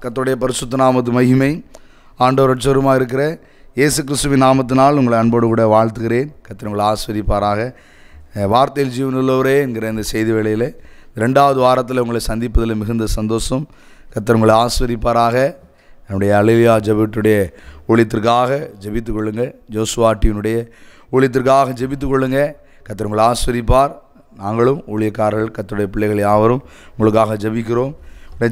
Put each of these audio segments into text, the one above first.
கர்த்தருடைய பரிசுத்த நாமத்து மகிமை. ஆண்டவர் ரட்சகருமாக இருக்கிற இயேசு கிறிஸ்துவின் நாமத்தினால் உங்களை அன்போடு கூட வாழ்த்துகிறேன். கர்த்தர் உங்களை ஆசீர்வதிப்பாராக. வார்த்தையில் ஜீவனுள்ளவரே என்கிற இந்த செய்தி வேளையில் 2வது வாரத்தில் உங்களை சந்திப்பதில் மிகுந்த சந்தோஷம். கர்த்தர் உங்களை ஆசீர்வதிப்பாராக. என்னுடைய அல்லேலூயா ஜெபத்துடைய ஊழியத்திற்காக ஜெபித்துக் கொள்ளுங்கள். ஜோசுவா டிவியினுடைய ஊழியத்திற்காக ஜெபித்துக் கொள்ளுங்கள். கர்த்தர் உங்களை ஆசீர்வதிப்பார். நாங்களும் ஊழியக்காரர்கள் கர்த்தருடைய பிள்ளைகள் யாவரும் உங்களுக்காக ஜெபிக்கிறோம்.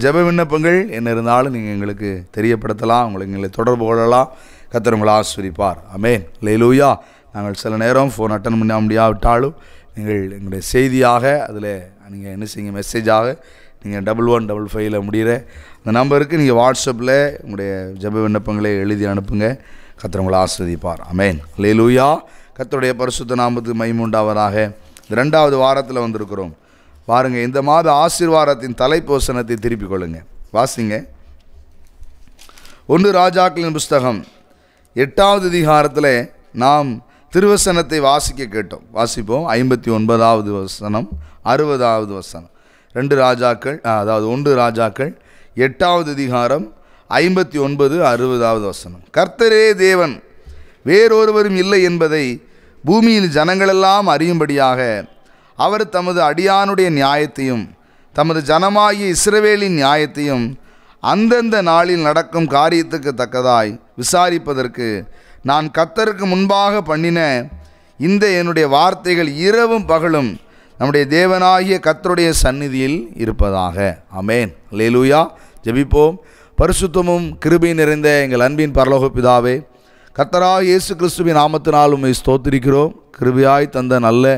ஜெப விண்ணப்பங்கள் என்ன இருந்தாலும் நீங்கள் எங்களுக்கு தெரியப்படுத்தலாம், எங்களை தொடர்பு கொள்ளலாம். கர்த்தர் உங்களை ஆசீர்வதிப்பார். ஆமென். அல்லேலூயா. நாங்கள் சில நேரம் ஃபோன் அட்டன் பண்ண முடியாவிட்டாலும் நீங்கள் எங்களுடைய செய்தியாக அதில் நீங்கள் என்ன செய்யுங்க, மெசேஜாக நீங்கள் 1155 முடிகிற அந்த நம்பருக்கு நீங்கள் வாட்ஸ்அப்பில் உங்களுடைய ஜெப விண்ணப்பங்களை எழுதி அனுப்புங்க. கர்த்தர் உங்களை ஆசீர்வதிப்பார். ஆமென். அல்லேலூயா. கர்த்தருடைய பரிசுத்த நாமத்துக்கு மகிமை உண்டாவதாக. 2வது வாரத்தில் வந்திருக்கிறோம். பாருங்கள், இந்த மாத ஆசீர்வாதத்தின் தலைப்பு வசனத்தை திருப்பிக் கொள்ளுங்க. வாசிங்க. 1 ராஜாக்களின் புஸ்தகம் 8வது அதிகாரத்தில் நாம் திருவசனத்தை வாசிக்க கேட்டோம். வாசிப்போம். 59வது வசனம், 60வது வசனம். 2 ராஜாக்கள், அதாவது 1 ராஜாக்கள் 8வது அதிகாரம் 59, 60வது வசனம். கர்த்தரே தேவன், வேறொருவரும் இல்லை என்பதை பூமியில் ஜனங்களெல்லாம் அறியும்படியாக அவர் தமது அடியானுடைய நியாயத்தையும் தமது ஜனமாகிய இஸ்ரவேலின் நியாயத்தையும் அந்தந்த நாளில் நடக்கும் காரியத்துக்கு தக்கதாய் விசாரிப்பதற்கு நான் கர்த்தருக்கு முன்பாக பண்ணின இந்த என்னுடைய வார்த்தைகள் இரவும் பகலும் நம்முடைய தேவனாகிய கர்த்தருடைய சந்நிதியில் இருப்பதாக. ஆமென். அல்லேலூயா. ஜெபிப்போம். பரிசுத்தமும் கிருபை நிறைந்த எங்கள் அன்பின் பரலோக பிதாவே, கர்த்தராகிய இயேசு கிறிஸ்துவின் நாமத்தினால் உம்மை ஸ்தோத்திரிக்கிறோம். கிருபையாய் தந்த நல்ல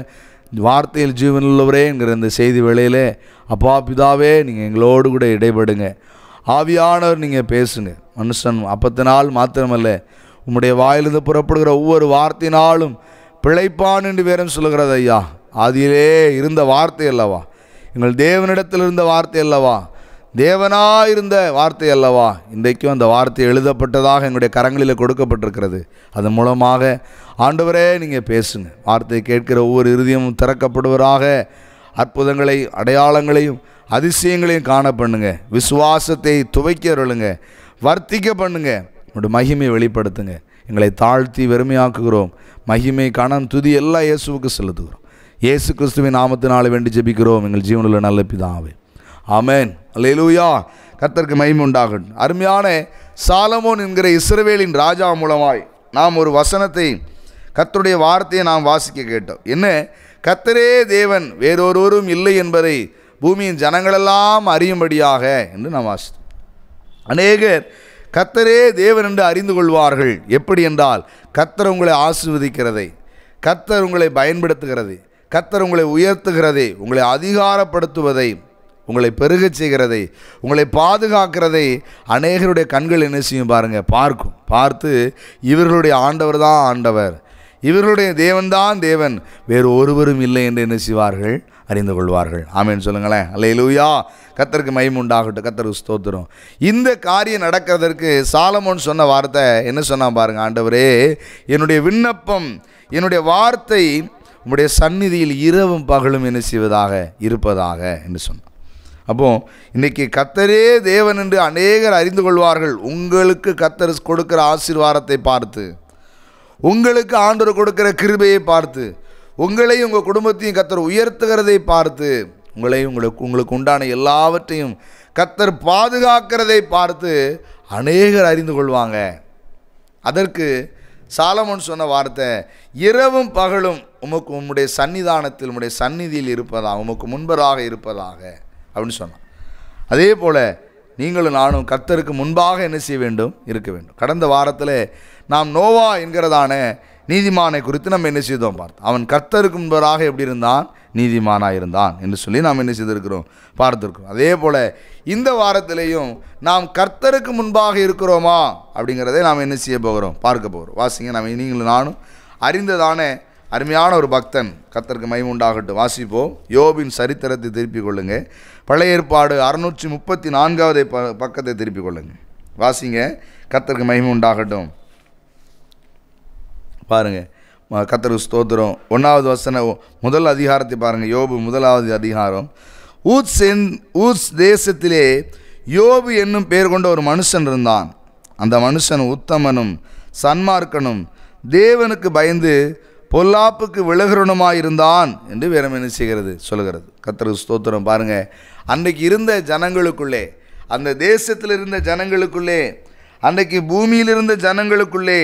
வார்த்தையில் ஜீவனுள்ளவரே என்கிற இந்த செய்தி வேளையில் அப்பா பிதாவே, நீங்கள் எங்களோடு கூட இடைபடுங்க. ஆவியானவர் நீங்கள் பேசுங்க. மனுஷன் அப்பத்தினால் மாத்திரமல்ல, உம்முடைய வாயிலிருந்து புறப்படுகிற ஒவ்வொரு வார்த்தையினாலும் பிழைப்பான் என்று வேறும் சொல்லுகிறது. ஐயா, ஆதியிலே இருந்த வார்த்தை அல்லவா, எங்கள் தேவனிடத்தில் இருந்த வார்த்தை அல்லவா, தேவனாயிருந்த வார்த்தை அல்லவா, இன்றைக்கும் அந்த வார்த்தை எழுதப்பட்டதாக எங்களுடைய கரங்களில் கொடுக்கப்பட்டிருக்கிறது. அதன் மூலமாக ஆண்டவரே நீங்கள் பேசுங்க. வார்த்தையை கேட்கிற ஒவ்வொரு இருதயமும் திறக்கப்படுவராக. அற்புதங்களை, அடையாளங்களையும் அதிசயங்களையும் காண பண்ணுங்க. விசுவாசத்தை துவைக்க அருளுங்க, வர்த்திக்க பண்ணுங்க. உங்களுடைய மகிமையை வெளிப்படுத்துங்க. எங்களை தாழ்த்தி வெறுமையாக்குகிறோம். மகிமை, கணம், துதி எல்லாம் இயேசுவுக்கு செலுத்துகிறோம். இயேசு கிறிஸ்துவின் நாமத்தினாலே வேண்டி ஜெபிக்கிறோம் எங்கள் ஜீவனுள்ள நல்ல பிதாவே. ஆமென். அல்லேலூயா. கர்த்தருக்கு மகிமை உண்டாகட்டும். அருமையான சாலமோன் என்கிற இஸ்ரவேலின் ராஜா மூலமாய் நாம் ஒரு வசனத்தை, கர்த்தருடைய வார்த்தையை நாம் வாசிக்க கேட்டோம். என்ன? கர்த்தரே தேவன், வேறொருவரும் இல்லை என்பதை பூமியின் ஜனங்களெல்லாம் அறியும்படியாக என்று நாம் வாசித்தோம். அநேகர் கர்த்தரே தேவன் என்று அறிந்து கொள்வார்கள். எப்படி என்றால், கர்த்தர் உங்களை ஆசீர்வதிக்கிறதை, கர்த்தர் உங்களை பயன்படுத்துகிறதை, கர்த்தர் உங்களை உயர்த்துகிறதை, உங்களை அதிகாரப்படுத்துவதை, உங்களை பெருகச் செய்கிறதை, உங்களை பாதுகாக்கிறதை அநேகருடைய கண்கள் என்ன செய்யும் பாருங்கள், பார்த்து இவர்களுடைய ஆண்டவர் தான் ஆண்டவர், இவர்களுடைய தேவன்தான் தேவன், வேறு ஒருவரும் இல்லை என்று என்ன செய்வார்கள், அறிந்து கொள்வார்கள். ஆமென் சொல்லுங்களேன். அல்லேலூயா. கர்த்தருக்கு மகிமை உண்டாகட்டும். கர்த்தருக்கு ஸ்தோத்திரம். இந்த காரியம் நடக்கிறதற்கு சாலமோன் சொன்ன வார்த்தை என்ன சொன்னா பாருங்க. ஆண்டவரே, என்னுடைய விண்ணப்பம், என்னுடைய வார்த்தை உம்முடைய சந்நிதியில் இரவும் பகலும் என்ன செய்வதாக இருப்பதாக என்று சொன்னார். அப்போ இன்றைக்கி கர்த்தரே தேவன் என்று அநேகர் அறிந்து கொள்வார்கள். உங்களுக்கு கர்த்தர் கொடுக்கிற ஆசீர்வாதத்தை பார்த்து, உங்களுக்கு ஆண்டவர் கொடுக்கிற கிருபையை பார்த்து, உங்களையும் உங்கள் குடும்பத்தையும் கர்த்தர் உயர்த்துகிறதை பார்த்து, உங்களுக்கு உண்டான எல்லாவற்றையும் கர்த்தர் பாதுகாக்கிறதை பார்த்து அநேகர் அறிந்து கொள்வாங்க. அதற்கு சாலமோன் சொன்ன வார்த்தை, இரவும் பகலும் உமக்கு உம்முடைய சன்னிதானத்தில், உம்முடைய சந்நிதியில் இருப்பதாக, உமக்கு முன்பராக இருப்பதாக அப்படின்னு சொன்னான். அதே போல் நீங்களும் நானும் கர்த்தருக்கு முன்பாக என்ன செய்ய வேண்டும், இருக்க வேண்டும். கடந்த வாரத்தில் நாம் நோவா என்கிறதான நீதிமானை குறித்து நம்ம என்ன செய்தோம் பார்த்தோம். அவன் கர்த்தருக்கு முன்பதாக எப்படி இருந்தான்? நீதிமானாக இருந்தான் என்று சொல்லி நாம் என்ன செய்திருக்கிறோம்? பார்த்துருக்கிறோம். அதே போல் இந்த வாரத்திலேயும் நாம் கர்த்தருக்கு முன்பாக இருக்கிறோமா அப்படிங்கிறதை நாம் என்ன செய்ய போகிறோம்? பார்க்க போகிறோம். வாசிங்க. நீங்களும் நானும் அறிந்ததான அருமையான ஒரு பக்தன், கர்த்தருக்கு மகிமை உண்டாகட்டும். வாசிப்போம். யோபின் சரித்திரத்தை திருப்பிக் கொள்ளுங்க. பழைய ஏற்பாடு 634வது பக்கத்தை திருப்பிக் கொள்ளுங்க. வாசிங்க. கர்த்தருக்கு மகிமை உண்டாகட்டும். பாருங்கள், கர்த்தருக்கு ஸ்தோத்திரம். 1வது வசனம், முதல் அதிகாரத்தை பாருங்கள். யோபு 1வது அதிகாரம். ஊத்ஸ் தேசத்திலே யோபு என்னும் பெயர் கொண்ட ஒரு மனுஷன் இருந்தான். அந்த மனுஷன் உத்தமனும் சன்மார்க்கனும் தேவனுக்கு பயந்து பொல்லாப்புக்கு விலகுறனுமாயிருந்தான் என்று வேறு என்ன செய்கிறது? சொல்கிறது. கர்த்தருக்கு ஸ்தோத்திரம். பாருங்கள், அன்றைக்கு இருந்த ஜனங்களுக்குள்ளே, அந்த தேசத்தில் இருந்த ஜனங்களுக்குள்ளே, அன்றைக்கு பூமியில் இருந்த ஜனங்களுக்குள்ளே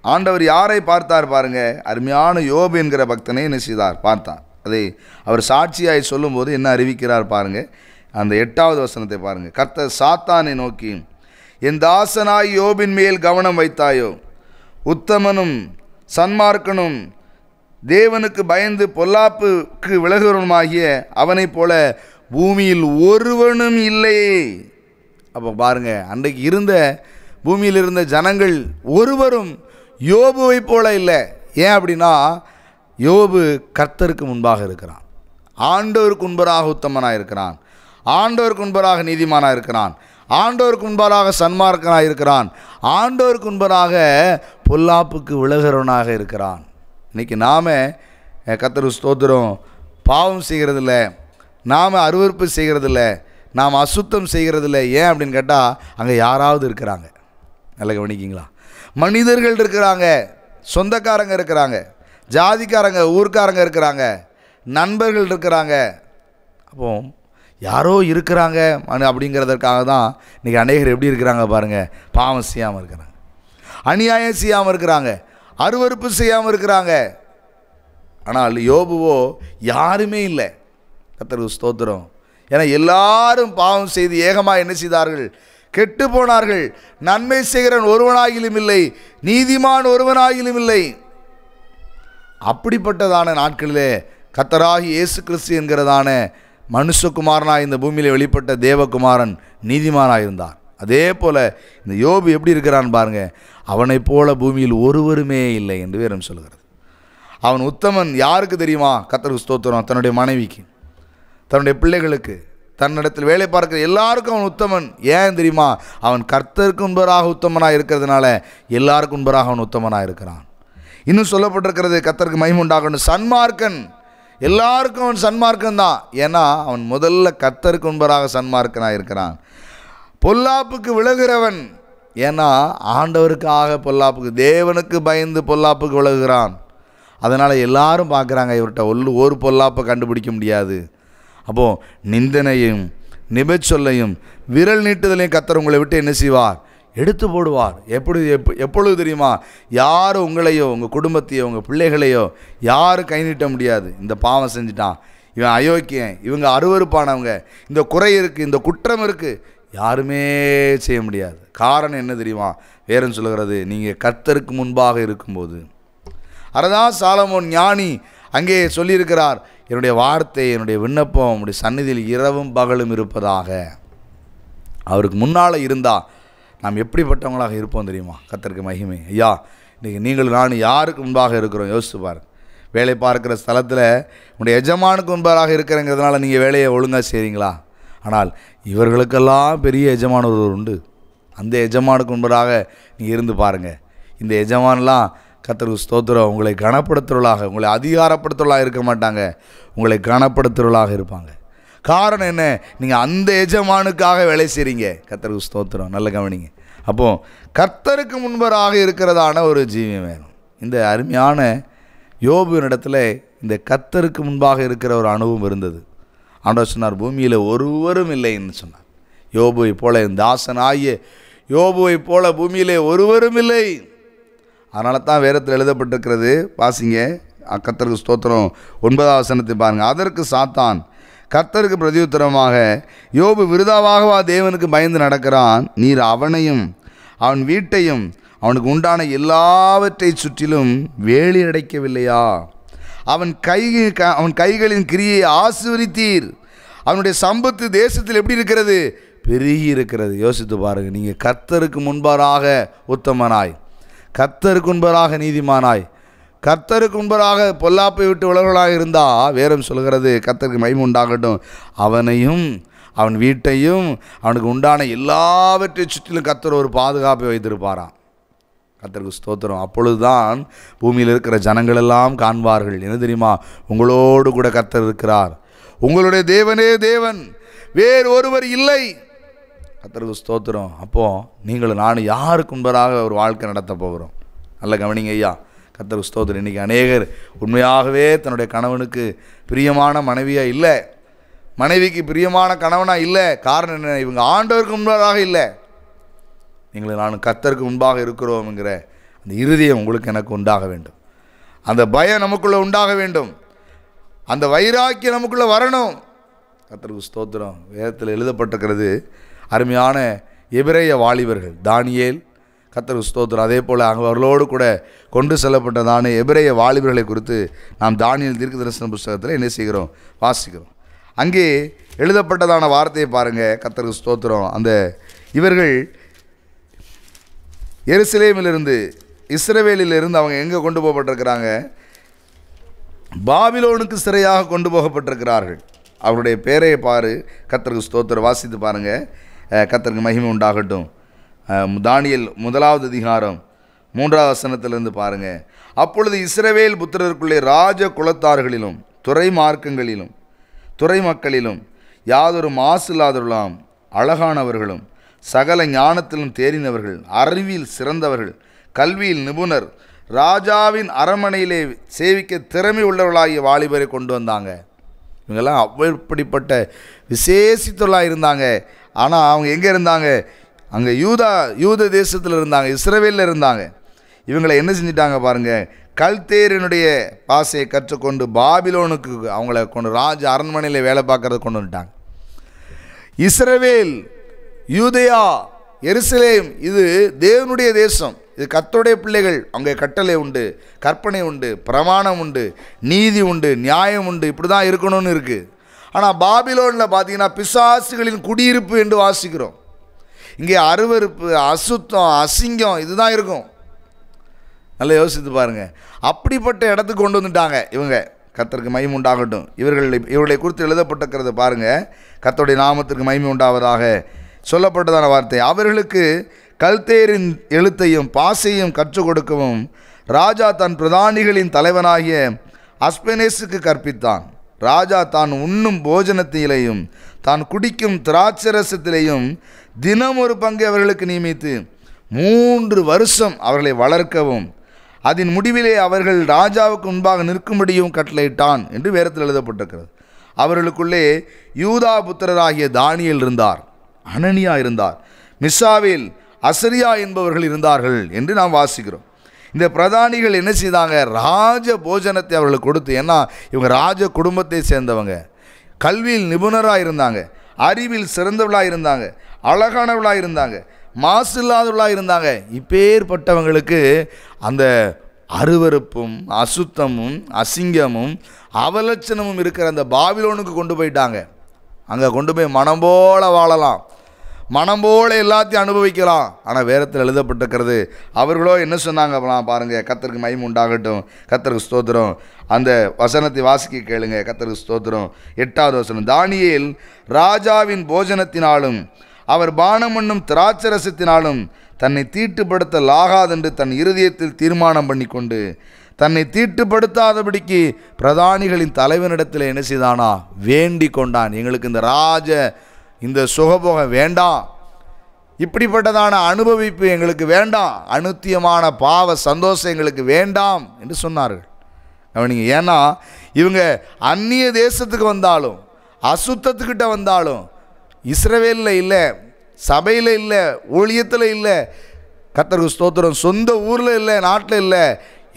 ஆண்டவர் யாரை பார்த்தார்? பாருங்கள், அருமையான யோபு என்கிற பக்தனை என்ன செய்தார்? பார்த்தார். அதை அவர் சாட்சியாய் சொல்லும்போது என்ன அறிவிக்கிறார் பாருங்கள். அந்த 8வது வசனத்தை பாருங்கள். கர்த்தர் சாத்தானை நோக்கி, என் தாசனாய் யோபின் மேல் கவனம் வைத்தாயோ? உத்தமனும் சன்மார்க்கனும் தேவனுக்கு பயந்து பொல்லாப்புக்கு விலகுவனுமாகிய அவனைப் போல பூமியில் ஒருவனும் இல்லையே. அப்போ பாருங்கள், அன்றைக்கு இருந்த பூமியில் இருந்த ஜனங்கள் ஒருவரும் யோபுவை போல இல்லை. ஏன் அப்படின்னா, யோபு கர்த்தருக்கு முன்பாக இருக்கிறான், ஆண்டவருக்கு முன்பராக உத்தமனாக இருக்கிறான், ஆண்டவருக்கு முன்பராக நீதிமானாக இருக்கிறான், ஆண்டவருக்கு முன்பராக சன்மார்க்கனாக இருக்கிறான், ஆண்டவருக்கு முன்பராக பொல்லாப்புக்கு விலகுறவனாக இருக்கிறான். இன்றைக்கி நாம் கர்த்தருக்கு ஸ்தோத்திரம் பாவம் செய்கிறதில்ல, நாம் அருவருப்பு செய்கிறதில்ல, நாம் அசுத்தம் செய்கிறதில்ல. ஏன் அப்படின்னு கேட்டால் அங்கே யாராவது இருக்கிறாங்க. நல்லா கவனிக்கிங்களா? மனிதர்கள் இருக்கிறாங்க, சொந்தக்காரங்க இருக்கிறாங்க, ஜாதிக்காரங்க ஊர்க்காரங்க இருக்கிறாங்க, நண்பர்கள் இருக்கிறாங்க. அப்போ யாரோ இருக்கிறாங்க அப்படிங்கிறதுக்காக தான் இன்றைக்கி அநேகர் எப்படி இருக்கிறாங்க பாருங்கள், பாவம் செய்யாமல் இருக்கிறாங்க, அநியாயம் செய்யாமல் இருக்கிறாங்க, அருவருப்பு செய்யாமல் இருக்கிறாங்க. ஆனால் யோபுவோ யாருமே இல்லை. கர்த்தருக்கு ஸ்தோத்திரம். ஏன்னா எல்லாரும் பாவம் செய்து ஏகமாக என்ன செய்தார்கள்? கெட்டு போனார்கள். நன்மை செய்கிறவன் ஒருவனாகிலும் இல்லை, நீதிமான் ஒருவனாகிலும் இல்லை. அப்படிப்பட்டதான நாட்களிலே கர்த்தராகி இயேசு கிறிஸ்து என்கிறதான மனுஷகுமாரனாக இந்த பூமியில் வெளிப்பட்ட தேவகுமாரன் நீதிமானாக இருந்தார். அதே போல் இந்த யோபு எப்படி இருக்கிறான்னு பாருங்கள். அவனைப் போல பூமியில் ஒருவருமே இல்லை என்று வேறும் சொல்கிறது. அவன் உத்தமன். யாருக்கு தெரியுமா? கர்த்தருக்கு ஸ்தோத்திரம். தன்னுடைய மனைவிக்கு, தன்னுடைய பிள்ளைகளுக்கு, தன்னிடத்தில் வேலை பார்க்கிற எல்லாருக்கும் அவன் உத்தமன். ஏன் தெரியுமா? அவன் கர்த்தருக்கு முன்பராக உத்தமனாக இருக்கிறதுனால எல்லாருக்கும் முன்பராக அவன் உத்தமனாக இருக்கிறான். இன்னும் சொல்லப்பட்டிருக்கிறது, கர்த்தருக்கு மகிமை உண்டாகணும், சன்மார்க்கன். எல்லாருக்கும் அவன் சன்மார்க்கன் தான். ஏன்னா அவன் முதல்ல கர்த்தருக்கு முன்பராக சன்மார்க்கனாக இருக்கிறான். பொல்லாப்புக்கு விலகுகிறவன். ஏன்னா ஆண்டவருக்காக பொல்லாப்புக்கு, தேவனுக்கு பயந்து பொல்லாப்புக்கு விலகுகிறான். அதனால் எல்லாரும் பார்க்குறாங்க, இவர்கிட்ட ஒரு பொல்லாப்பை கண்டுபிடிக்க முடியாது. அப்போது நிந்தனையும் நிபச்சொல்லையும் விரல் நீட்டுதலையும் கர்த்தர் உங்களை விட்டு என்ன செய்வார்? எடுத்து போடுவார். எப்பொழுது தெரியுமா? யாரும் உங்களையோ உங்கள் குடும்பத்தையோ உங்கள் பிள்ளைகளையோ யாரும் கை நீட்ட முடியாது. இந்த பாவம் செஞ்சிட்டான், இவன் அயோக்கியன், இவங்க அருவருப்பானவங்க, இந்த குறை இருக்குது, இந்த குற்றம் இருக்குது, யாருமே செய்ய முடியாது. காரணம் என்ன தெரியுமா? வேறும் சொல்கிறது, நீங்கள் கர்த்தருக்கு முன்பாக இருக்கும்போது. அதுதான் சாலமோன் ஞானி அங்கே சொல்லியிருக்கிறார், என்னுடைய வார்த்தை, என்னுடைய விண்ணப்பம் உடைய சந்நிதியில் இரவும் பகலும் இருப்பதாக. அவருக்கு முன்னால் இருந்தால் நாம் எப்படிப்பட்டவங்களாக இருப்போம் தெரியுமா? கர்த்தருக்கு மகிமை. ஐயா, இன்றைக்கி நீங்கள் நான் யாருக்கு முன்பாக இருக்கிறோம் யோசிச்சு பாருங்க. வேலை பார்க்குற ஸ்தலத்தில் உங்களுடைய எஜமானுக்கு முன்பாக இருக்கிறங்கிறதுனால நீங்கள் வேலையை ஒழுங்காக செய்கிறீங்களா? ஆனால் இவர்களுக்கெல்லாம் பெரிய எஜமான ஒருவர் உண்டு. அந்த எஜமானுக்கு முன்பதாக நீங்கள் இருந்து பாருங்கள். இந்த எஜமானெலாம் கர்த்தருக்கு ஸ்தோத்திரம் உங்களை கனப்படுத்துறவர்களாக, உங்களை அதிகாரப்படுத்துறவர்களாக இருக்க மாட்டாங்க, உங்களை கனப்படுத்துறவர்களாக இருப்பாங்க. காரணம் என்ன? நீங்கள் அந்த எஜமானுக்காக வேலை செய்கிறீங்க. கர்த்தருக்கு ஸ்தோத்திரம். நல்ல கவனிங்க. அப்போது கர்த்தருக்கு முன்பராக இருக்கிறதான ஒரு ஜீவியம் வேணும். இந்த அருமையான யோபுவினிடத்தில் இந்த கர்த்தருக்கு முன்பாக இருக்கிற ஒரு அனுபவம் இருந்தது. ஆண்டவர் சொன்னார், பூமியில் ஒருவரும் இல்லைன்னு சொன்னார். யோபுவை போல, தாசனாகிய யோபுவை போல பூமியிலே ஒருவரும் இல்லை. அதனால தான் வேதத்தில் எழுதப்பட்டிருக்கிறது. வாசிங்க, கர்த்தருக்கு ஸ்தோத்திரம் 9வது வசனத்தை பாருங்கள். அதற்கு சாத்தான் கர்த்தருக்கு பிரதியுத்தரமாக, யோபு விருதாவாகவா தேவனுக்கு பயந்து நடக்கிறான்? நீர் அவனையும் அவன் வீட்டையும் அவனுக்கு உண்டான எல்லாவற்றை சுற்றிலும் வேலி அடைக்கவில்லையா? அவன் கைகளின் கிரியை ஆசீர்வதித்தீர். அவனுடைய சம்பத்து தேசத்தில் எப்படி இருக்கிறது? பெருகி இருக்கிறது. யோசித்து பாருங்கள். நீங்கள் கர்த்தருக்கு முன்பாக உத்தமனாய், கர்த்தருக்கு முன்பாக நீதிமானாய், கர்த்தருக்கு முன்பாக பொல்லாப்பை விட்டு உலகளாக இருந்தால் வேதம் சொல்கிறது, கர்த்தருக்கு மகிமை உண்டாகட்டும், அவனையும் அவன் வீட்டையும் அவனுக்கு உண்டான எல்லாவற்றை சுற்றிலும் கர்த்தர் ஒரு பாதுகாப்பை வைத்திருப்பாராம். கர்த்தருக்கு ஸ்தோத்திரம். அப்பொழுதுதான் பூமியில் இருக்கிற ஜனங்களெல்லாம் காண்பார்கள். என்ன தெரியுமா? உங்களோடு கூட கர்த்தர் இருக்கிறார். உங்களுடைய தேவனே தேவன், வேறு ஒருவர் இல்லை. கர்த்தருக்கு ஸ்தோத்திரம். அப்போது நீங்களும் நானும் யாருக்கு முன்பதாக ஒரு வாழ்க்கை நடத்த போகிறோம்? நல்ல கவனிங்க ஐயா. கர்த்தருக்கு ஸ்தோத்திரம். இன்றைக்கி அநேகர் உண்மையாகவே தன்னுடைய கணவனுக்கு பிரியமான மனைவியாக இல்லை, மனைவிக்கு பிரியமான கணவனாக இல்லை. காரணம் என்ன? இவங்க ஆண்டவருக்கு முன்பதாக இல்லை. நீங்களும் நானும் கர்த்தருக்கு முன்பாக இருக்கிறோம்ங்கிற அந்த இருதயம் உங்களுக்கு எனக்கு உண்டாக வேண்டும். அந்த பயம் நமக்குள்ளே உண்டாக வேண்டும். அந்த வைராக்கியம் நமக்குள்ளே வரணும். கர்த்தருக்கு ஸ்தோத்திரம். வேதத்தில் எழுதப்பட்டிருக்கிறது அருமையான எபிரேய வாலிபர்கள் தானியேல், கர்த்தருக்கு ஸ்தோத்திரம். அதே போல் அவர்களோடு கூட கொண்டு செல்லப்பட்டதான எபிரேய வாலிபர்களை குறித்து நாம் தானியேல் தீர்க்கதரிசன புஸ்தகத்தில் என்ன செய்கிறோம்? வாசிக்கிறோம். அங்கே எழுதப்பட்டதான வார்த்தையை பாருங்கள். கர்த்தருக்கு ஸ்தோத்திரம். அந்த இவர்கள் எருசலேமிலிருந்து, இஸ்ரவேலிலிருந்து அவங்க எங்கே கொண்டு போகப்பட்டிருக்கிறாங்க? பாபிலோனுக்கு சிறையாக கொண்டு போகப்பட்டிருக்கிறார்கள். அவருடைய பேரை பாரு. கர்த்தருக்கு ஸ்தோத்திரம். வாசித்து பாருங்கள். கர்த்தருக்கு மகிமை உண்டாகட்டும். தானியேல் 1வது அதிகாரம் 3வது வசனத்திலிருந்து பாருங்கள். அப்பொழுது இஸ்ரவேல் புத்திரருக்குள்ளே ராஜ குலத்தார்களிலும் துறை மார்க்கங்களிலும் துறை மக்களிலும் யாதொரு மாசு இல்லாதவர்களாம், அழகானவர்களும் சகல ஞானத்திலும் தேறினவர்கள், அறிவில் சிறந்தவர்கள், கல்வியில் நிபுணர், ராஜாவின் அரண்மனையிலே சேவிக்க திறமை உள்ளவர்களாகிய வாலிபரை கொண்டு வந்தாங்க. இவங்கெல்லாம் அப்படிப்பட்ட விசேஷித்தவர்களாக இருந்தாங்க. ஆனால் அவங்க எங்கே இருந்தாங்க? அங்கே யூத தேசத்தில் இருந்தாங்க, இஸ்ரவேலில் இருந்தாங்க. இவங்களை என்ன செஞ்சிட்டாங்க பாருங்கள்? கல்தேரினுடைய பாசையை கற்றுக்கொண்டு பாபிலோனுக்கு அவங்கள கொண்டு ராஜ அரண்மனையில் வேலை பார்க்கறத கொண்டு வந்துட்டாங்க. இஸ்ரவேல், யூதேயா, எருசலேம் இது தேவனுடைய தேசம். இது கர்த்தருடைய பிள்ளைகள். அங்கே கட்டளை உண்டு, கற்பனை உண்டு, பிரமாணம் உண்டு, நீதி உண்டு, நியாயம் உண்டு. இப்படி தான் இருக்கணும்னு இருக்குது. ஆனால் பாபிலோனில் பார்த்தீங்கன்னா பிசாசுகளின் குடியிருப்பு என்று வாசிக்கிறோம். இங்கே அருவருப்பு, அசுத்தம், அசிங்கம் இதுதான் இருக்கும். நல்லா யோசித்து பாருங்கள். அப்படிப்பட்ட இடத்துக்கு கொண்டு வந்துட்டாங்க இவங்க. கர்த்தருக்கு மகிமை உண்டாகட்டும். இவர்களை குறித்து எழுதப்பட்டிருக்கிறது பாருங்கள். கர்த்தருடைய நாமத்திற்கு மகிமை உண்டாவதாக சொல்லப்பட்டதான வார்த்தை. அவர்களுக்கு கல்தேரின் எழுத்தையும் பாசையும் கற்றுக் கொடுக்கவும் ராஜா தன் பிரதானிகளின் தலைவனாகிய அஸ்பெனேசுக்கு கற்பித்தான். ராஜா தான் உண்ணும் போஜனத்திலேயும் தான் குடிக்கும் திராட்சரசத்திலேயும் தினம் ஒரு பங்கு அவர்களுக்கு நியமித்து 3 வருஷம் அவர்களை வளர்க்கவும் அதன் முடிவிலே அவர்கள் ராஜாவுக்கு முன்பாக நிற்கும்படியும் கட்டளையிட்டான் என்று வேதத்தில் எழுதப்பட்டிருக்கிறது. அவர்களுக்குள்ளே யூதா புத்திரராகிய தானியேல் இருந்தார், அனனியா இருந்தார், மிசாவேல், அசரியா என்பவர்கள் இருந்தார்கள் என்று நாம் வாசிக்கிறோம். இந்த பிரதானிகள் என்ன செய்தாங்க? ராஜ போஜனத்தை அவர்களுக்கு கொடுத்து, ஏன்னா இவங்க ராஜ குடும்பத்தை சேர்ந்தவங்க, கல்வியில் நிபுணராக இருந்தாங்க, அறிவில் சிறந்தவர்களாக இருந்தாங்க, அழகானவர்களாக இருந்தாங்க, மாசு இல்லாதவர்களாக இருந்தாங்க. இப்பேற்பட்டவங்களுக்கு அந்த அருவருப்பும் அசுத்தமும் அசிங்கமும் அவலட்சணமும் இருக்கிற அந்த பாபிலோனுக்கு கொண்டு போயிட்டாங்க. அங்கே கொண்டு போய் மனம் போல வாழலாம், மனம் போல எல்லாத்தையும் அனுபவிக்கலாம். ஆனால் வேதத்தில் எழுதப்பட்டிருக்கிறது. அவர்களோ என்ன சொன்னாங்க பாருங்கள். கர்த்தருக்கு மகிமை உண்டாகட்டும். கர்த்தருக்கு ஸ்தோத்திரம். அந்த வசனத்தை வாசிக்க கேளுங்க. கர்த்தருக்கு ஸ்தோத்திரம். 8வது வசனம். தானியேல் ராஜாவின் போஜனத்தினாலும் அவர் பானம் பண்ணும் திராட்சரசத்தினாலும் தன்னை தீட்டுப்படுத்தலாகாதென்று தன் இருதயத்தில் தீர்மானம் பண்ணி கொண்டு தன்னை தீட்டுப்படுத்தாதபடிக்கு பிரதானிகளின் தலைவனிடத்தில் என்ன செய்தானா? வேண்டி கொண்டான். எங்களுக்கு இந்த சுகபோகம் வேண்டாம், இப்படிப்பட்டதான அனுபவிப்பு எங்களுக்கு வேண்டாம், அனுத்தியமான பாவ சந்தோஷம் எங்களுக்கு வேண்டாம் என்று சொன்னார்கள். கவனிங்க. ஏன்னா இவங்க அந்நிய தேசத்துக்கு வந்தாலும், அசுத்தத்துக்கிட்ட வந்தாலும், இஸ்ரவேலில் இல்லை, சபையில் இல்லை, ஊழியத்தில் இல்லை, கர்த்தருக்கு ஸ்தோத்திரம், சொந்த ஊரில் இல்லை, நாட்டில் இல்லை,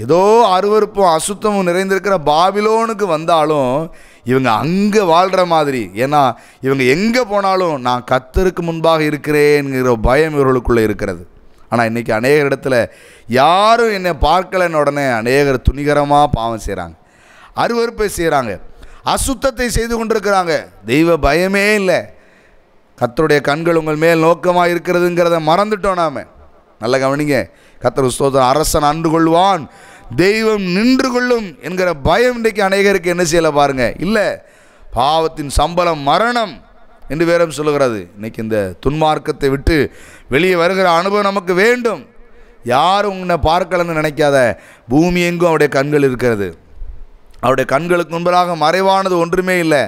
ஏதோ அருவருப்பும் அசுத்தமும் நிறைந்திருக்கிற பாபிலோனுக்கு வந்தாலும் இவங்க அங்கே வாழ்கிற மாதிரி. ஏன்னா இவங்க எங்கே போனாலும் நான் கர்த்தருக்கு முன்பாக இருக்கிறேன்கிற பயம் இவர்களுக்குள்ளே இருக்கிறது. ஆனால் இன்றைக்கி அநேகர் இடத்துல யாரும் என்னை பார்க்கலன்னு உடனே அநேகர் துணிகரமாக பாவம் செய்கிறாங்க, அருவருப்பை செய்கிறாங்க, அசுத்தத்தை செய்து கொண்டிருக்கிறாங்க. தெய்வ பயமே இல்லை. கர்த்தருடைய கண்கள் உங்கள் மேல் நோக்கமாக இருக்கிறதுங்கிறத மறந்துட்டோம் நாம். நல்ல கவனிங்க. கர்த்தர் ஸ்தோத்திரம். அரசன் அன்று கொள்வான், தெய்வம் நின்று கொள்ளும் என்கிற பயம் இன்றைக்கு அநேகருக்கு என்ன செய்யலை பாருங்க. இல்லை, பாவத்தின் சம்பளம் மரணம் என்று வேறும் சொல்லுகிறது. இன்றைக்கி இந்த துன்மார்க்கத்தை விட்டு வெளியே வருகிற அனுபவம் நமக்கு வேண்டும். யாரும் உன்னை பார்க்கலன்னு நினைக்காத. பூமி எங்கும் அவருடைய கண்கள் இருக்கிறது. அவருடைய கண்களுக்கு முன்பதாக மறைவானது ஒன்றுமே இல்லை.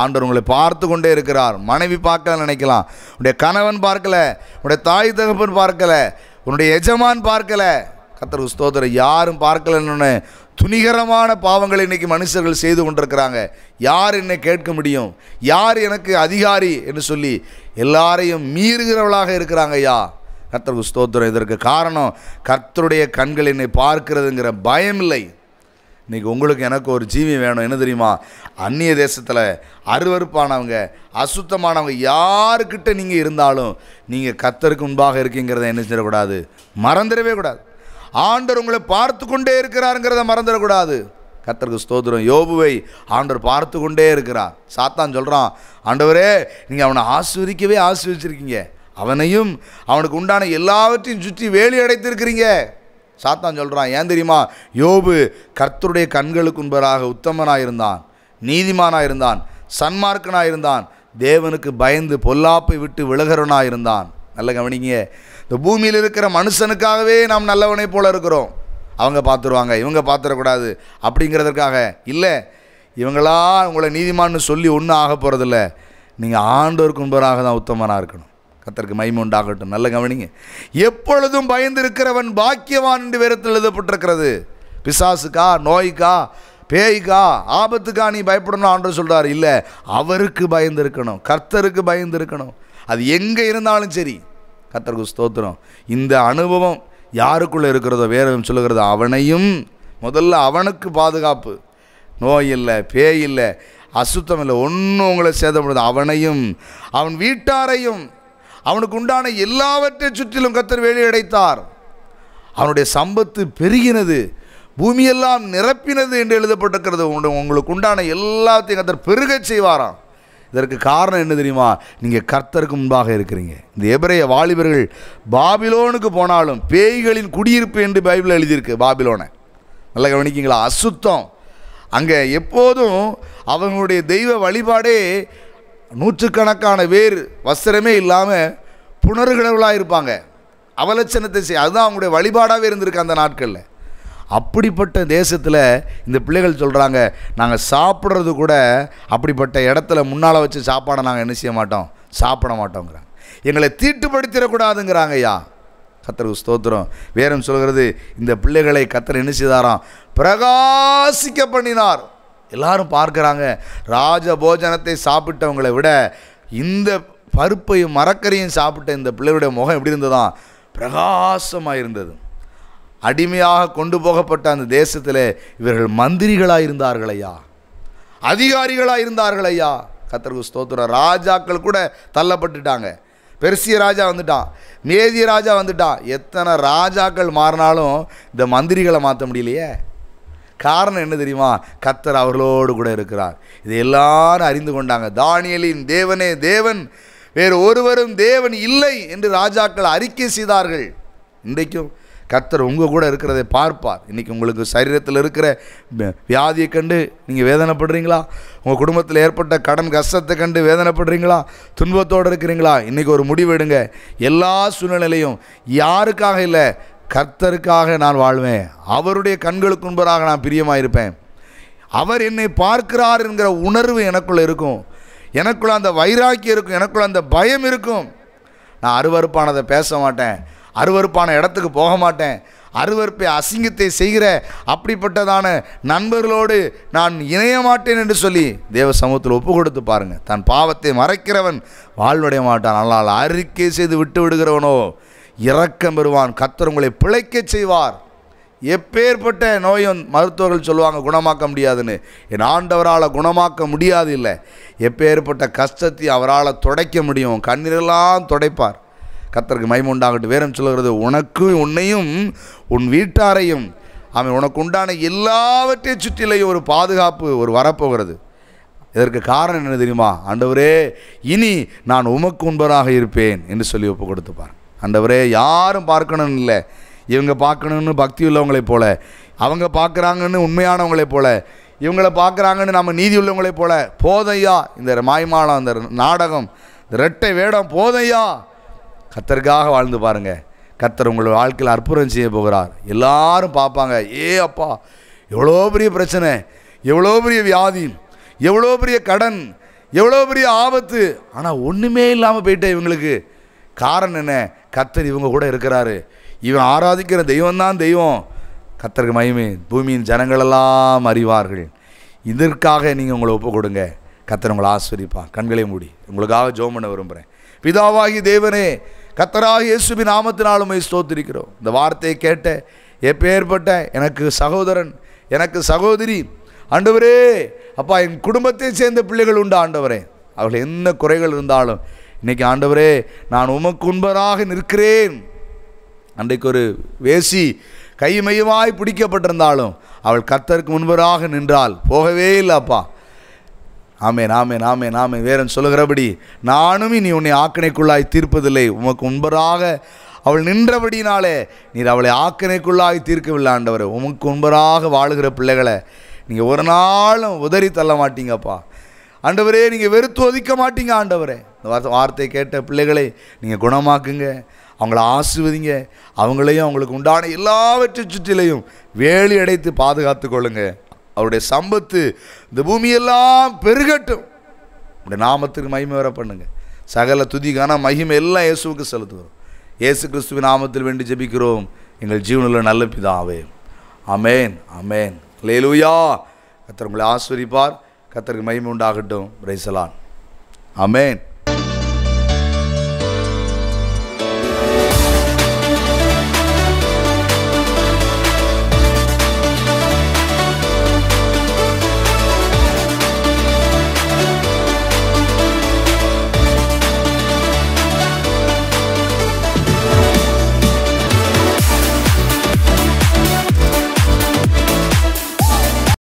ஆண்டவர் உங்களை பார்த்து கொண்டே இருக்கிறார். மனைவி பார்க்கல நினைக்கலாம், உன்னுடைய கணவன் பார்க்கல, உன்னுடைய தாய் தகப்பன் பார்க்கல, உன்னுடைய எஜமான் பார்க்கல. கர்த்தருக்கு ஸ்தோத்திரம். யாரும் பார்க்கலன்னு துணிகரமான பாவங்களை இன்றைக்கி மனுஷர்கள் செய்து கொண்டிருக்கிறாங்க. யார் என்னை கேட்க முடியும், யார் எனக்கு அதிகாரி என்று சொல்லி எல்லாரையும் மீறுகிறவளாக இருக்கிறாங்க. ஐயா கர்த்தருக்கு ஸ்தோத்திரம். இதற்கு காரணம் கர்த்தருடைய கண்கள் என்னை பார்க்கிறதுங்கிற பயம் இல்லை. இன்றைக்கி உங்களுக்கு எனக்கு ஒரு ஜீவி வேணும். என்ன தெரியுமா? அந்நிய தேசத்தில் அருவருப்பானவங்க, அசுத்தமானவங்க யாருக்கிட்ட நீங்கள் இருந்தாலும் நீங்கள் கர்த்தருக்கு முன்பாக இருக்கீங்கிறத என்ன செய்யக்கூடாது, மறந்துடவே கூடாது. ஆண்டவர் உங்களை பார்த்து கொண்டே இருக்கிறாருங்கிறத மறந்துடக்கூடாது. கர்த்தருக்கு ஸ்தோத்திரம். யோபுவை ஆண்டவர் பார்த்து கொண்டே இருக்கிறார். சாத்தான் சொல்கிறான், ஆண்டவரே நீங்கள் அவனை ஆசீர்வதிச்சிருக்கீங்க, அவனையும் அவனுக்கு உண்டான எல்லாவற்றையும் சுற்றி வேலி அடைத்திருக்கிறீங்க. சாத்தான் சொல்கிறான், ஏன் தெரியுமா? யோபு கர்த்தருடைய கண்களுக்கு முன்பதாக உத்தமனாக இருந்தான், நீதிமானாக இருந்தான், சன்மார்க்கனாக இருந்தான், தேவனுக்கு பயந்து பொல்லாப்பை விட்டு விலகிறவனாக இருந்தான். நல்ல கவனிங்க. இந்த பூமியில் இருக்கிற மனுஷனுக்காகவே நாம் நல்லவனை போல இருக்கிறோம். அவங்க பார்த்துருவாங்க, இவங்க பார்த்துடக்கூடாது அப்படிங்கிறதுக்காக இல்லை. இவங்களா உங்களை நீதிமான்னு சொல்லி ஒன்றும் ஆக போகிறதில்ல. நீங்கள் ஆண்டவருக்கு முன்பதாக தான் உத்தமனாக இருக்கணும். கர்த்தருக்கு மகிமை உண்டாகட்டும். நல்ல கவனிங்க. எப்பொழுதும் பயந்து இருக்கிறவன் பாக்கியவான் என்று வேதத்தில் எழுதப்பட்டிருக்கிறது. பிசாசுக்கா, நோய்க்கா, பேய்க்கா, ஆபத்துக்கா நீ பயப்படணும் ஆண்டவர் சொல்கிறார். இல்லை, அவருக்கு பயந்து இருக்கணும், கர்த்தருக்கு பயந்து இருக்கணும். அது எங்கே இருந்தாலும் சரி. கர்த்தருக்கு ஸ்தோத்திரம். இந்த அனுபவம் யாருக்குள்ளே இருக்கிறதோ வேதம் சொல்லுகிறது, அவனையும் முதல்ல அவனுக்கு பாதுகாப்பு. நோய் இல்லை, பேய் இல்லை, அசுத்தம் இல்லை, ஒன்றும் உங்களை சேதப்படுது. அவனையும் அவன் வீட்டாரையும் அவனுக்கு உண்டான எல்லாவற்றை சுற்றிலும் கர்த்தர் வேலி அடைத்தார். அவனுடைய சம்பத்து பெருகினது, பூமியெல்லாம் நிரப்பினது என்று எழுதப்பட்டிருக்கிறது. உங்களுக்கு உண்டான எல்லாத்தையும் கர்த்தர் பெருகச் செய்வாராம். இதற்கு காரணம் என்ன தெரியுமா? நீங்கள் கர்த்தருக்கு முன்பாக இருக்கிறீங்க. இந்த எபிரேய வாலிபர்கள் பாபிலோனுக்கு போனாலும் பேய்களின் குடியிருப்பு என்று பைபிள் எழுதியிருக்கு. பாபிலோனை நல்லா கவனிக்கிங்களா? அசுத்தம். அங்கே எப்போதும் அவங்களுடைய தெய்வ வழிபாடே நூற்றுக்கணக்கான வேறு வஸ்திரமே இல்லாமல் புணர்கிறவர்களாக இருப்பாங்க. அவலட்சணத்தை அதுதான் அவங்களுடைய வழிபாடாகவே இருந்திருக்கு அந்த நாட்களில். அப்படிப்பட்ட தேசத்தில் இந்த பிள்ளைகள் சொல்கிறாங்க, நாங்கள் சாப்பிட்றது கூட அப்படிப்பட்ட இடத்துல முன்னால் வச்சு சாப்பாடை நாங்கள் என்ன செய்ய மாட்டோம், சாப்பிட மாட்டோங்கிறாங்க. எங்களை தீட்டுப்படுத்திடக்கூடாதுங்கிறாங்க. ஐயா கர்த்தருக்கு ஸ்தோத்திரம். வேறும் சொல்கிறது, இந்த பிள்ளைகளை கர்த்தர் என்ன செய்தாராம், பிரகாசிக்க பண்ணினார். எல்லாரும் பார்க்குறாங்க, ராஜ போஜனத்தை சாப்பிட்டவங்களை விட இந்த பருப்பையும் மரக்கறியும் சாப்பிட்ட இந்த பிள்ளைகளுடைய முகம் எப்படி இருந்ததாம், பிரகாசமாக இருந்தது. அடிமையாக கொண்டு போகப்பட்ட அந்த தேசத்தில் இவர்கள் மந்திரிகளாக இருந்தார்கள் ஐயா, அதிகாரிகளாக இருந்தார்கள் ஐயா. கர்த்தருக்கு ஸ்தோத்திரம். ராஜாக்கள் கூட தள்ளப்பட்டுட்டாங்க. பெர்சிய ராஜா வந்துட்டான், மேதிய ராஜா வந்துட்டான். எத்தனை ராஜாக்கள் மாறினாலும் இந்த மந்திரிகளை மாற்ற முடியலையே. காரணம் என்ன தெரியுமா? கர்த்தர் அவர்களோடு கூட இருக்கிறார். இதை எல்லாரும் அறிந்து கொண்டாங்க. தானியேலின் தேவனே தேவன், வேறு ஒருவரும் தேவன் இல்லை என்று ராஜாக்கள் அறிக்கை செய்தார்கள். இன்றைக்கும் கர்த்தர் உங்கள் கூட இருக்கிறதை பார்ப்பார். இன்றைக்கி உங்களுக்கு சரீரத்தில் இருக்கிற வியாதியை கண்டு நீங்கள் வேதனைப்படுறீங்களா? உங்கள் குடும்பத்தில் ஏற்பட்ட கடன் கஷ்டத்தை கண்டு வேதனைப்படுறீங்களா? துன்பத்தோடு இருக்கிறீங்களா? இன்றைக்கி ஒரு முடிவெடுங்க. எல்லா சூழ்நிலையும் யாருக்காக இல்லை, கர்த்தருக்காக நான் வாழ்வேன். அவருடைய கண்களுக்கு முன்பதாக நான் பிரியமாக இருப்பேன். அவர் என்னை பார்க்கிறார் என்கிற உணர்வு எனக்குள்ளே இருக்கும். எனக்குள்ள அந்த வைராக்கியம் இருக்கும், எனக்குள்ள அந்த பயம் இருக்கும். நான் அருவருப்பானதை பேச மாட்டேன், அருவருப்பான இடத்துக்கு போக மாட்டேன், அருவருப்பை அசிங்கத்தை செய்கிற அப்படிப்பட்டதான நண்பர்களோடு நான் இணைய மாட்டேன் என்று சொல்லி தேவ சமூகத்தில் ஒப்பு கொடுத்து பாருங்கள். தன் பாவத்தை மறைக்கிறவன் வாழ்வடைய மாட்டான், ஆனால் அறிக்கை செய்து விட்டு விடுகிறவனோ இரக்கம் பெறுவான். கர்த்தர் உங்களை பிழைக்க செய்வார். எப்பேற்பட்ட நோயும் மருத்துவர்கள் சொல்லுவாங்க குணமாக்க முடியாதுன்னு. என் ஆண்டவரால் குணமாக்க முடியாது இல்லை. எப்பேற்பட்ட கஷ்டத்தை அவரால் துடைக்க முடியும். கண்ணீரெல்லாம் துடைப்பார். கர்த்தருக்கு மகிமை உண்டாகட்டும். வேதம் சொல்லுகிறது, உனக்கும் உன்னையும் உன் வீட்டாரையும் அவன் உனக்கு உண்டான எல்லாவற்றையும் சுற்றிலையும் ஒரு பாதுகாப்பு ஒரு வரப்போகிறது. இதற்கு காரணம் என்ன தெரியுமா? ஆண்டவரே, இனி நான் உமக்கு உண்பராக இருப்பேன் என்று சொல்லி ஒப்பு கொடுத்துப்பார். ஆண்டவரே, யாரும் பார்க்கணும்னு இல்லை, இவங்க பார்க்கணுன்னு பக்தி உள்ளவங்களைப் போல, அவங்க பார்க்குறாங்கன்னு உண்மையானவங்களைப் போல, இவங்களை பார்க்குறாங்கன்னு நம்ம நீதி உள்ளவங்களைப் போல போதையா இந்த மாய்மாலம், இந்த நாடகம், இந்த ரெட்டை வேடம் போதையா. கர்த்தருக்காக வாழ்ந்து பாருங்கள். கர்த்தர் உங்கள் வாழ்க்கையில் அற்புதம் செய்ய போகிறார். எல்லாரும் பார்ப்பாங்க, ஏ அப்பா, எவ்வளோ பெரிய பிரச்சனை, எவ்வளோ பெரிய வியாதி, எவ்வளோ பெரிய கடன், எவ்வளோ பெரிய ஆபத்து, ஆனால் ஒன்றுமே இல்லாமல் போயிட்டே இவங்களுக்கு. காரணம் என்ன? கர்த்தர் இவங்க கூட இருக்கிறாரு. இவன் ஆராதிக்கிற தெய்வம்தான் தெய்வம். கர்த்தருக்கு மகிமை. பூமியின் ஜனங்களெல்லாம் அறிவார்கள். இதற்காக நீங்கள் உங்களை ஒப்பு கொடுங்க. கர்த்தர் உங்களை ஆசீர்வதிப்பார். கண்களை மூடி உங்களுக்காக ஜெபம் பண்ண விரும்புகிறேன். பிதாவாகி தேவனே, கர்த்தராகிய இயேசுவின் நாமத்தினாலும் ஸ்தோத்திரிக்கிறோம். இந்த வார்த்தையை கேட்ட எப்பேற்பட்ட எனக்கு சகோதரன், எனக்கு சகோதரி, ஆண்டவரே அப்பா, என் குடும்பத்தை சேர்ந்த பிள்ளைகள் உண்டு ஆண்டவரே. அவர்கள் என்ன குறைகள் இருந்தாலும் இன்றைக்கி ஆண்டவரே, நான் உமக்கு உண்பராக நிற்கிறேன். அன்றைக்கு ஒரு வேசி கைமையுமாய் பிடிக்கப்பட்டிருந்தாலும் அவள் கர்த்தருக்கு முன்பராக நின்றால் போகவே இல்லை அப்பா. ஆமேன், ஆமேன், ஆமேன், ஆமேன். வேறன் சொல்லுகிறபடி நானும் இனி உன்னை ஆக்கினைக்குள்ளாய் தீர்ப்பதில்லை. உமக்கு முன்பராக அவள் நின்றபடினாலே நீர் அவளை ஆக்கினைக்குள்ளாய் தீர்க்கவில்லை ஆண்டவரே. உமக்கு முன்பராக வாழுகிற பிள்ளைகளை நீங்கள் ஒரு நாளும் உதறி தள்ள மாட்டீங்கப்பா ஆண்டவரே. நீங்கள் வெறுத்து ஒதுக்க மாட்டீங்க ஆண்டவரே. இந்த வார்த்தை கேட்ட பிள்ளைகளை நீங்கள் குணமாக்குங்க, அவங்கள ஆசீர்வதிங்க, அவங்களையும் அவங்களுக்கு உண்டான எல்லாவற்றை சுற்றிலையும் வேலி அடைத்து பாதுகாத்து கொள்ளுங்க. அவருடைய சம்பத்து இந்த பூமியெல்லாம் பெருகட்டும். உடைய நாமத்துக்கு மகிமை வர பண்ணுங்க. சகல துதிக்கான மகிமை எல்லாம் இயேசுவுக்கு செலுத்துவோம். இயேசு கிறிஸ்துவின் நாமத்தில் வேண்டி ஜெபிக்கிறோம் எங்கள் ஜீவனுள்ள நல்ல பிதாவே. ஆமேன், ஆமேன். அல்லேலூயா. கர்த்தர் உங்களை ஆசீர்வதிப்பார். கர்த்தருக்கு மகிமை உண்டாகட்டும். Praise the Lord. ஆமேன்.